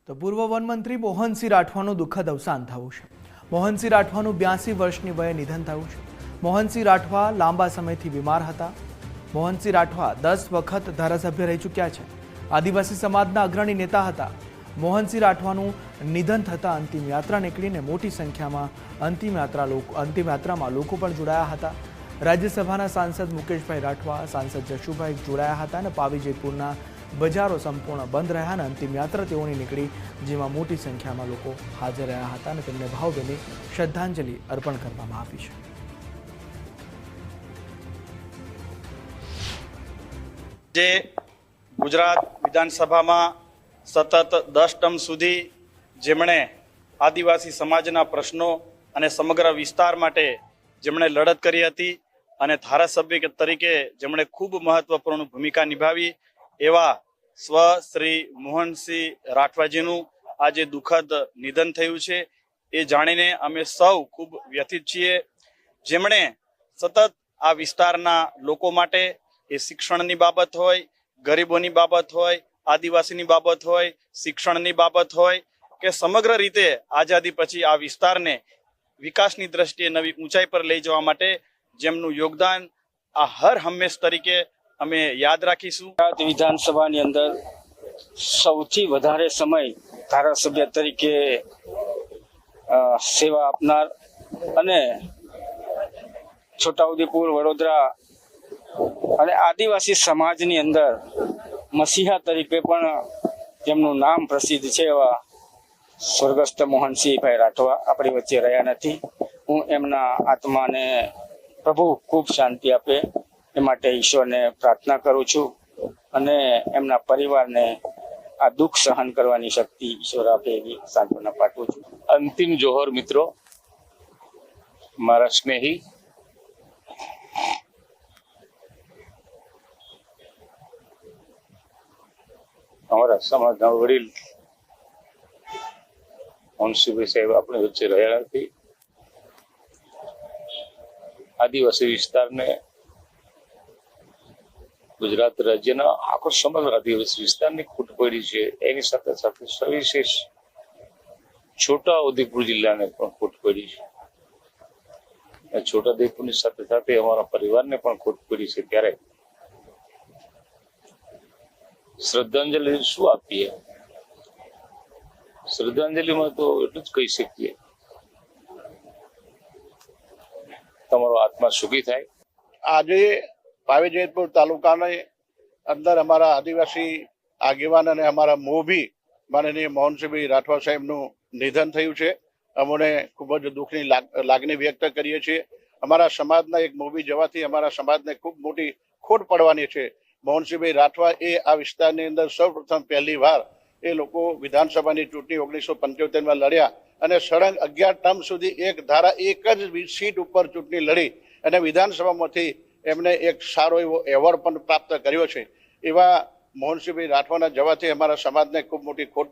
તો પૂર્વ વનમંત્રી મોહનસિંહ રાઠવાનું દુઃખદ અવસાન થયું છે। મોહનસિંહ રાઠવાનું 82 વર્ષની વયે નિધન થયું છે। મોહનસિંહ રાઠવા લાંબા સમયથી બીમાર હતા। મોહનસિંહ રાઠવા 10 વખત ધારાસભ્ય રહી ચૂક્યા છે। આદિવાસી સમાજના અગ્રણી નેતા હતા। મોહનસિંહ રાઠવાનું નિધન થતાં અંતિમ યાત્રા નીકળીને મોટી સંખ્યામાં અંતિમ યાત્રામાં લોકો પણ જોડાયા હતા। રાજ્યસભાના સાંસદ મુકેશભાઈ રાઠવા, સાંસદ જશુભાઈ જોડાયા હતા અને પાવી જયપુરના બજારો સંપૂર્ણ બંધ રહ્યા અને અંતિમ યાત્રા તેઓની નીકળી, જેમાં મોટી સંખ્યામાં લોકો હાજર રહ્યા હતા અને તેમને ભાવભીની શ્રદ્ધાંજલિ અર્પણ કરવામાં આવી છે। જે ગુજરાત વિધાનસભામાં સતત 10 ટર્મ સુધી જેમણે આદિવાસી સમાજના પ્રશ્નો અને સમગ્ર વિસ્તાર માટે જેમણે લડત કરી હતી અને ધારાસભ્ય તરીકે જેમણે ખૂબ મહત્વપૂર્ણ ભૂમિકા નિભાવી એવા સ્વ શ્રી મોહનસિંહ રાઠવાજીનું આજે દુઃખદ નિધન થયું છે। એ જાણીને અમે સૌ ખૂબ વ્યથિત છીએ। જેમણે સતત આ વિસ્તારના લોકો માટે એ શિક્ષણની બાબત હોય, ગરીબોની બાબત હોય, આદિવાસીની બાબત હોય, શિક્ષણની બાબત હોય કે સમગ્ર રીતે આઝાદી પછી આ વિસ્તારને વિકાસની દ્રષ્ટિએ નવી ઊંચાઈ પર લઈ જવા માટે જેમનું યોગદાન આ હર હંમેશ તરીકે અમે યાદ રાખીશું। વિધાનસભાની અંદર સૌથી વધારે સમય ધારાસભ્ય તરીકે સેવા આપનાર અને છોટાઉદેપુર, વડોદરા અને આદિવાસી સમાજની અંદર મસીહા તરીકે પણ જેમનું નામ પ્રસિદ્ધ છે એવા સ્વર્ગસ્થ મોહનસિંહભાઈ રાઠવા આપણી વચ્ચે રહ્યા નથી। હું એમના આત્માને પ્રભુ ખૂબ શાંતિ આપે એ માટે ઈશ્વરને પ્રાર્થના કરું છું અને એમના પરિવારને આ દુઃખ સહન કરવાની શક્તિ ઈશ્વર આપે એવી સાંત્વના પાઠવું છું। અંતિમ જોહર મિત્રો, મારા સ્નેહી અમારા સમાજના વડીલ મોહનસિંહભાઈ સાહેબ આપણી વચ્ચે રહ્યા નથી। આદિવાસી વિસ્તારને, ગુજરાત રાજ્યના આખો સમગ્ર આદિવાસી વિસ્તારની ખૂટ પડી છે। એની સાથે સાથે સવિશેષ છોટાઉદેપુર જિલ્લાને પણ ખૂટ પડી છે। છોટાઉદેપુરની સાથે સાથે અમારા પરિવારને પણ ખૂટ પડી છે। ત્યારે શ્રદ્ધાંજલિ શું આપીએ? શ્રદ્ધાંજલિમાં તો એટલું જ કહી શકીએ, તમારો આત્મા સુખી થાય। આજે પાવી જયપુર તાલુકાની અંદર અમારા આદિવાસી આગેવાન અને અમારા મોભી માનનીય મોહનસિંહભાઈ રાઠવા સાહેબનું નિધન થયું છે। અમને ખૂબ જ દુઃખની લાગણી વ્યક્ત કરીએ છીએ। અમારા સમાજના એક મોભી જવાથી અમારા સમાજને ખૂબ મોટી ખોટ પડવાની છે। મોહનસિંહભાઈ રાઠવા એ આ વિસ્તારની અંદર સૌપ્રથમ પહેલી વાર એ લોકો વિધાનસભાની ચૂંટણી 1975માં લડ્યા અને સળંગ 11 ટર્મ સુધી એક ધારા એક જ સીટ ઉપર ચૂંટણી લડી અને વિધાનસભામાંથી એમને એક સારો એવો એવોર્ડ પણ પ્રાપ્ત કર્યો છે। એવા મોહનસિંહભાઈ રાઠવાના જવાથી અમારા સમાજને ખૂબ મોટી ખોટ